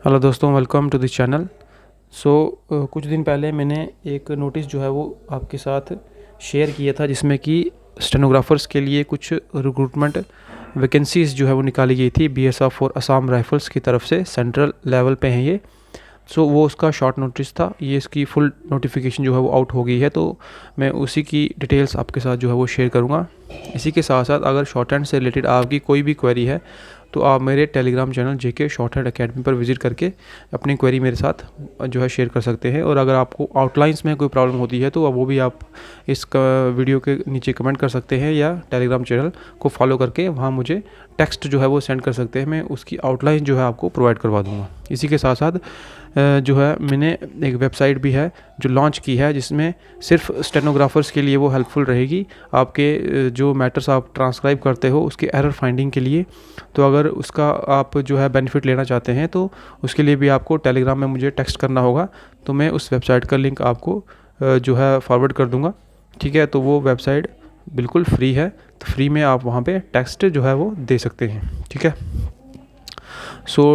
Hello दोस्तों, welcome to this channel. कुछ दिन पहले मैंने एक नोटिस जो है वो आपके साथ शेयर किया था, जिसमें कि स्टेनोग्राफर्स के लिए कुछ रिक्रूटमेंट वैकेंसीज़ जो है वो निकाली गई थी बीएसएफ और असम राइफल्स की तरफ से। सेंट्रल लेवल पे हैं ये। वो उसका शॉर्ट नोटिस था। ये इसकी फुल नोटिफिकेशन जो है वो आउट हो गई है, तो मैं उसी की डिटेल्स आपके साथ जो है वो शेयर करूँगा। इसी के साथ साथ अगर शॉर्ट हैंड से रिलेटेड आपकी कोई भी क्वेरी है तो आप मेरे टेलीग्राम चैनल जेके शॉर्ट हैंड अकेडमी पर विजिट करके अपनी क्वेरी मेरे साथ जो है शेयर कर सकते हैं। और अगर आपको आउटलाइंस में कोई प्रॉब्लम होती है तो वो भी आप इस वीडियो के नीचे कमेंट कर सकते हैं, या टेलीग्राम चैनल को फॉलो करके वहाँ मुझे टेक्स्ट जो है वो सेंड कर सकते हैं। मैं उसकी आउटलाइन जो है आपको प्रोवाइड करवा दूँगा। इसी के साथ साथ जो है मैंने एक वेबसाइट भी है जो लॉन्च की है, जिसमें सिर्फ स्टेनोग्राफर्स के लिए वो हेल्पफुल रहेगी। आपके जो मैटर्स आप ट्रांसक्राइब करते हो उसके एरर फाइंडिंग के लिए। तो अगर उसका आप जो है बेनिफिट लेना चाहते हैं तो उसके लिए भी आपको टेलीग्राम में मुझे टेक्स्ट करना होगा। तो मैं उस वेबसाइट का लिंक आपको जो है फॉरवर्ड कर दूँगा। ठीक है, तो वो वेबसाइट बिल्कुल फ्री है, तो फ्री में आप वहाँ पे टेक्स्ट जो है वो दे सकते हैं। ठीक है,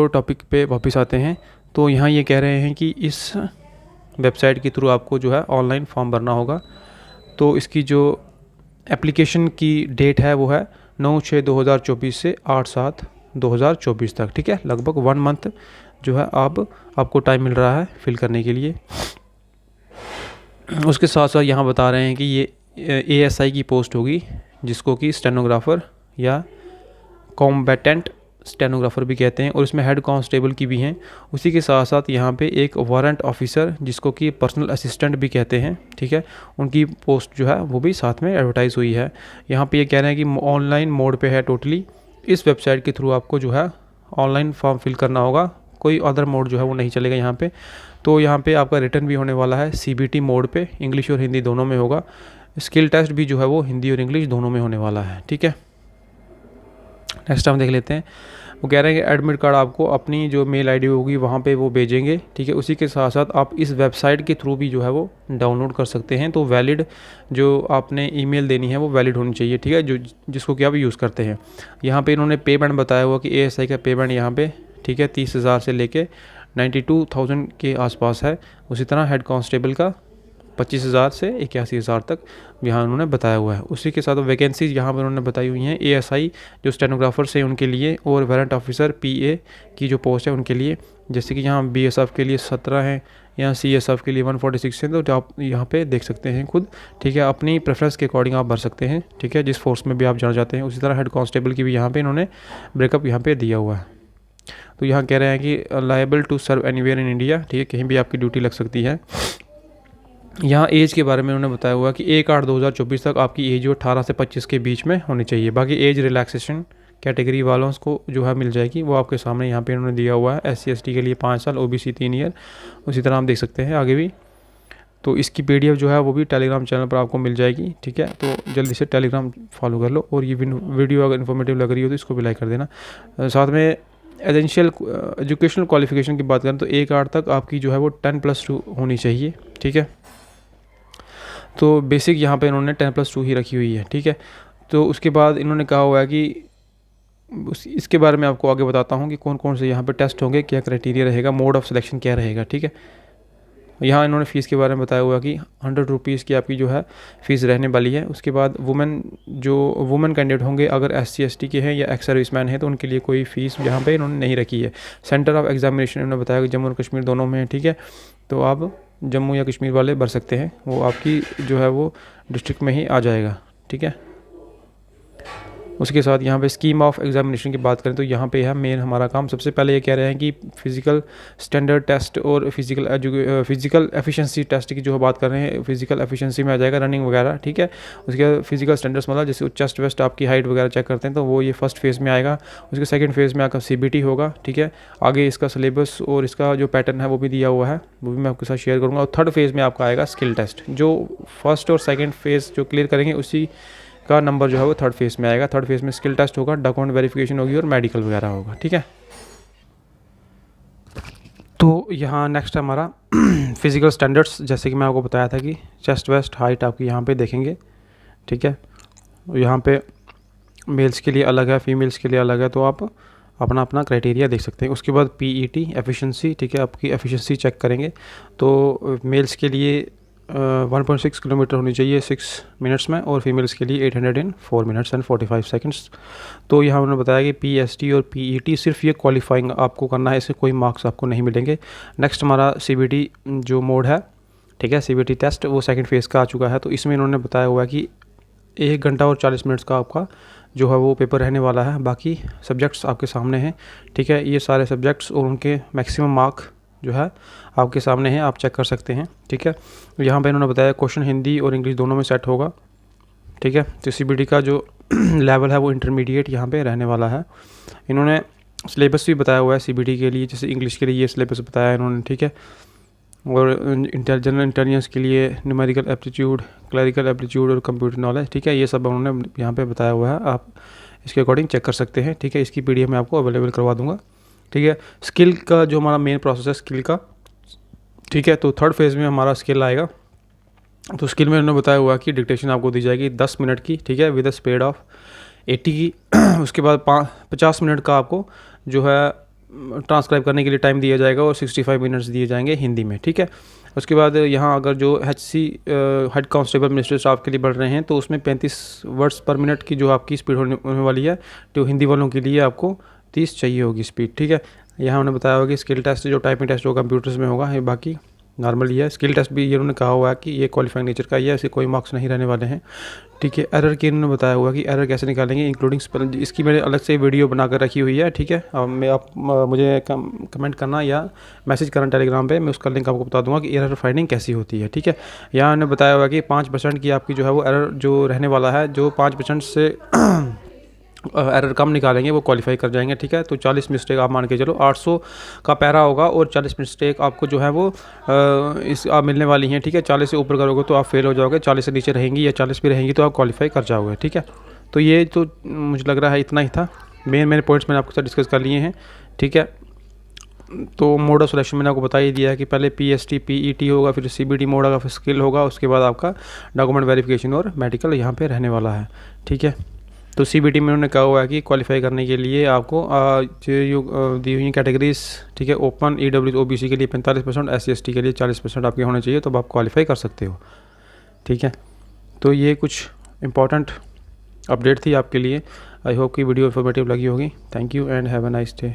टॉपिक पे वापस आते हैं। तो यहाँ ये कह रहे हैं कि इस वेबसाइट के थ्रू आपको जो है ऑनलाइन फॉर्म भरना होगा। तो इसकी जो एप्लीकेशन की डेट है वो है 9/6/2024 से 8/7/2024 तक। ठीक है, लगभग 1 मंथ जो है आपको टाइम मिल रहा है फिल करने के लिए। उसके साथ साथ यहाँ बता रहे हैं कि ये एएसआई की पोस्ट होगी, जिसको कि स्टेनोग्राफर या कॉम्बैटेंट स्टेनोग्राफर भी कहते हैं, और इसमें हेड कांस्टेबल की भी हैं। उसी के साथ साथ यहाँ पे एक वारंट ऑफिसर, जिसको कि पर्सनल असिस्टेंट भी कहते हैं, ठीक है, उनकी पोस्ट जो है वो भी साथ में एडवर्टाइज़ हुई है। यहाँ पे ये कह रहे हैं कि ऑनलाइन मोड पे है टोटली। इस वेबसाइट के थ्रू आपको जो है ऑनलाइन फॉर्म फिल करना होगा, कोई अदर मोड जो है वो नहीं चलेगा यहाँ पे। तो यहाँ पे आपका रिटर्न भी होने वाला है सीबीटी मोड पे, इंग्लिश और हिंदी दोनों में होगा। स्किल टेस्ट भी जो है वो हिंदी और इंग्लिश दोनों में होने वाला है। ठीक है, नेक्स्ट हम देख लेते हैं। वो कह रहे हैं कि एडमिट कार्ड आपको अपनी जो मेल आईडी होगी वहाँ पे वो भेजेंगे। ठीक है, उसी के साथ साथ आप इस वेबसाइट के थ्रू भी जो है वो डाउनलोड कर सकते हैं। तो वैलिड जो आपने ईमेल देनी है वो वैलिड होनी चाहिए। ठीक है, जो जिसको कि आप यूज़ करते हैं। यहाँ पे इन्होंने पेमेंट बताया हुआ कि एएसआई का पेमेंट यहाँ पे, ठीक है, 30,000 से लेके 92,000 के आसपास है। उसी तरह हेड कांस्टेबल का 25,000 से 81,000 तक यहाँ उन्होंने बताया हुआ है। उसी के साथ वैकेंसीज यहाँ पर उन्होंने बताई हुई हैं। एएसआई जो स्टेनोग्राफर्स हैं उनके लिए, और वारंट ऑफिसर पीए की जो पोस्ट है उनके लिए। जैसे कि यहाँ बीएसएफ के लिए 17 हैं, यहाँ सीएसएफ के लिए 146 हैं। तो आप यहाँ पे देख सकते हैं खुद। ठीक है, अपनी प्रेफरेंस के अकॉर्डिंग आप भर सकते हैं। ठीक है, जिस फोर्स में भी आप जाना चाहते हैं। उसी तरह हेड कांस्टेबल की भी यहाँ पे इन्होंने ब्रेकअप यहाँ पे दिया हुआ है। तो यहाँ कह रहे हैं कि liable to serve anywhere in India. ठीक है, कहीं भी आपकी ड्यूटी लग सकती है। यहाँ एज के बारे में उन्होंने बताया हुआ कि 1/8/2024 तक आपकी एज जो 18 से 25 के बीच में होनी चाहिए। बाकी एज रिलैक्सेशन कैटेगरी वालों को जो है मिल जाएगी, वो आपके सामने यहाँ पे उन्होंने दिया हुआ है। SC/ST के लिए 5 साल, OBC 3 ईयर। उसी तरह आप देख सकते हैं आगे भी। तो इसकी PDF जो है वो भी टेलीग्राम चैनल पर आपको मिल जाएगी। ठीक है, तो जल्दी से टेलीग्राम फॉलो कर लो। और ये वीडियो अगर इन्फॉर्मेटिव लग रही हो तो इसको भी लाइक कर देना। साथ में एसेंशियल एजुकेशनल क्वालिफिकेशन की बात करें तो 1/8 तक आपकी जो है वो 10+2 होनी चाहिए। ठीक है, तो बेसिक यहाँ पे इन्होंने 10+2 ही रखी हुई है। ठीक है, तो उसके बाद इन्होंने कहा हुआ है कि इसके बारे में आपको आगे बताता हूँ कि कौन कौन से यहाँ पे टेस्ट होंगे, क्या क्राइटेरिया रहेगा, मोड ऑफ सिलेक्शन क्या रहेगा। ठीक है, यहाँ इन्होंने फ़ीस के बारे में बताया हुआ कि 100 रुपीज़ की आपकी जो है फ़ीस रहने वाली है। उसके बाद वुमेन कैंडिडेट होंगे, अगर SC/ST के हैं या एक्स सर्विसमैन हैं तो उनके लिए कोई फ़ीस यहाँ पे इन्होंने नहीं रखी है। सेंटर ऑफ एग्जामिनेशन इन्होंने बताया कि जम्मू और कश्मीर दोनों में है। ठीक है, तो आप जम्मू या कश्मीर वाले भर सकते हैं, वो आपकी जो है वो डिस्ट्रिक्ट में ही आ जाएगा। ठीक है, उसके साथ यहाँ पे स्कीम ऑफ एग्जामिनेशन की बात करें तो यहाँ पे है मेन हमारा काम। सबसे पहले ये कह रहे हैं कि फिजिकल स्टैंडर्ड टेस्ट और फिजिकल एफिशिएंसी टेस्ट की जो बात कर रहे हैं, फिजिकल एफिशिएंसी में आ जाएगा रनिंग वगैरह। ठीक है, उसके बाद फिजिकल स्टैंडर्ड्स मतलब जैसे चेस्ट वेस्ट आपकी हाइट वगैरह चेक करते हैं, तो वो ये फर्स्ट फेज़ में आएगा। उसके सेकेंड फेज़ में आपका CBT होगा। ठीक है, आगे इसका सिलेबस और इसका जो पैटर्न है वो भी दिया हुआ है, वो भी मैं आपके साथ शेयर करूँगा। और थर्ड फेज़ में आपका आएगा स्किल टेस्ट। जो फर्स्ट और सेकेंड फेज़ जो क्लियर करेंगे उसी का नंबर जो है वो थर्ड फेज़ में आएगा। थर्ड फेज़ में स्किल टेस्ट होगा, डॉक्यूमेंट वेरिफिकेशन होगी और मेडिकल वगैरह होगा। ठीक है, तो यहाँ नेक्स्ट हमारा फिजिकल स्टैंडर्ड्स, जैसे कि मैं आपको बताया था कि चेस्ट वेस्ट हाइट आपकी यहाँ पे देखेंगे। ठीक है, यहाँ पे मेल्स के लिए अलग है, फीमेल्स के लिए अलग है। तो आप अपना अपना क्राइटेरिया देख सकते हैं। उसके बाद PET एफिशिएंसी, ठीक है, आपकी एफिशिएंसी चेक करेंगे। तो मेल्स के लिए 1.6 किलोमीटर होनी चाहिए 6 मिनट्स में, और फीमेल्स के लिए 800 इन 4 मिनट्स एंड 45 सेकंड्स। तो यहाँ उन्होंने बताया कि PST और PET सिर्फ ये क्वालिफाइंग आपको करना है, इससे कोई मार्क्स आपको नहीं मिलेंगे। नेक्स्ट हमारा CBT जो मोड है, ठीक है, CBT टेस्ट, वो सेकंड फेज़ का आ चुका है। तो इसमें इन्होंने बताया हुआ है कि 1 घंटा और 40 मिनट्स का आपका जो है वो पेपर रहने वाला है। बाकी सब्जेक्ट्स आपके सामने हैं, ठीक है, ये सारे सब्जेक्ट्स और उनके मैक्सिमम मार्क जो है आपके सामने हैं, आप चेक कर सकते हैं, ठीक है। यहाँ पे इन्होंने बताया क्वेश्चन हिंदी और इंग्लिश दोनों में सेट होगा, ठीक है। तो CBT का जो लेवल है वो इंटरमीडिएट यहाँ पे रहने वाला है। इन्होंने सिलेबस भी बताया हुआ है CBT के लिए, जैसे इंग्लिश के लिए ये सिलेबस बताया है इन्होंने, ठीक है। और जनरल इंटेलिजेंस के लिए न्यूमेरिकल एप्टीट्यूड, क्लरिकल एप्टीट्यूड और कंप्यूटर नॉलेज, ठीक है, ये सब उन्होंने यहाँ पे बताया हुआ है, आप इसके अकॉर्डिंग चेक कर सकते हैं, ठीक है। इसकी PDF मैं आपको अवेलेबल करवा दूँगा, ठीक है। स्किल का जो हमारा मेन प्रोसेस है स्किल का, ठीक है, तो थर्ड फेज़ में हमारा स्किल आएगा। तो स्किल में उन्होंने बताया हुआ कि डिक्टेशन आपको दी जाएगी 10 मिनट की, ठीक है, विद अ स्पीड ऑफ 80 की। उसके बाद 50 मिनट का आपको जो है ट्रांसक्राइब करने के लिए टाइम दिया जाएगा, और 65 मिनट्स दिए जाएंगे हिंदी में, ठीक है। उसके बाद यहाँ अगर जो HC head constable ministry staff के लिए बढ़ रहे हैं, तो उसमें 35 वर्ड्स पर मिनट की जो आपकी स्पीड होने वाली है, तो हिंदी वालों के लिए आपको 30 चाहिए होगी स्पीड, ठीक है। यहाँ उन्होंने बताया होगा कि स्किल टेस्ट जो टाइपिंग टेस्ट होगा कंप्यूटर्स में होगा, ये बाकी नॉर्मल ही है। स्किल टेस्ट भी ये उन्होंने कहा हुआ है कि ये क्वालिफाइंग नेचर का ही है, ऐसे कोई मार्क्स नहीं रहने वाले हैं, ठीक है। एरर की इन्होंने बताया हुआ कि एरर कैसे निकालेंगे, इंक्लूडिंग स्पेलिंग, इसकी मैंने अलग से वीडियो बनाकर रखी हुई है, ठीक है। आप मुझे कमेंट करना या मैसेज करना टेलीग्राम पे, मैं उसका लिंक आपको बता दूंगा कि एरर फाइंडिंग कैसी होती है, ठीक है। यहाँ उन्होंने बताया हुआ कि 5% की आपकी जो है वो एरर जो रहने वाला है, जो 5% से एरर कम निकालेंगे वो क्वालिफाई कर जाएंगे, ठीक है। तो 40 मिस्टेक आप मान के चलो, 800 का पैरा होगा और 40 मिस्टेक आपको जो है वो इस आप मिलने वाली हैं, ठीक है। 40 से ऊपर करोगे तो आप फेल हो जाओगे, 40 से नीचे रहेंगी या 40 भी रहेंगी तो आप क्वालिफाई कर जाओगे, ठीक है। तो ये तो मुझे लग रहा है इतना ही था, मेन पॉइंट्स मैंने आपके साथ डिस्कस कर लिए हैं, ठीक है। तो मोड ऑफ सिलेक्शन मैंने आपको बता ही दिया है कि पहले PST PET होगा, फिर CBT मोड होगा, फिर स्किल होगा, उसके बाद आपका डॉक्यूमेंट वेरिफिकेशन और मेडिकल यहाँ पे रहने वाला है, ठीक है। तो CBT में उन्होंने कहा हुआ है कि क्वालिफाई करने के लिए आपको जो दी हुई कैटेगरीज, ठीक है, ओपन EWS OBC के लिए 45%, SC ST के लिए 40% आपके होने चाहिए, तो आप क्वालिफाई कर सकते हो, ठीक है। तो ये कुछ इंपॉर्टेंट अपडेट थी आपके लिए। आई होप कि वीडियो इन्फॉर्मेटिव लगी होगी। Thank you and have a nice day.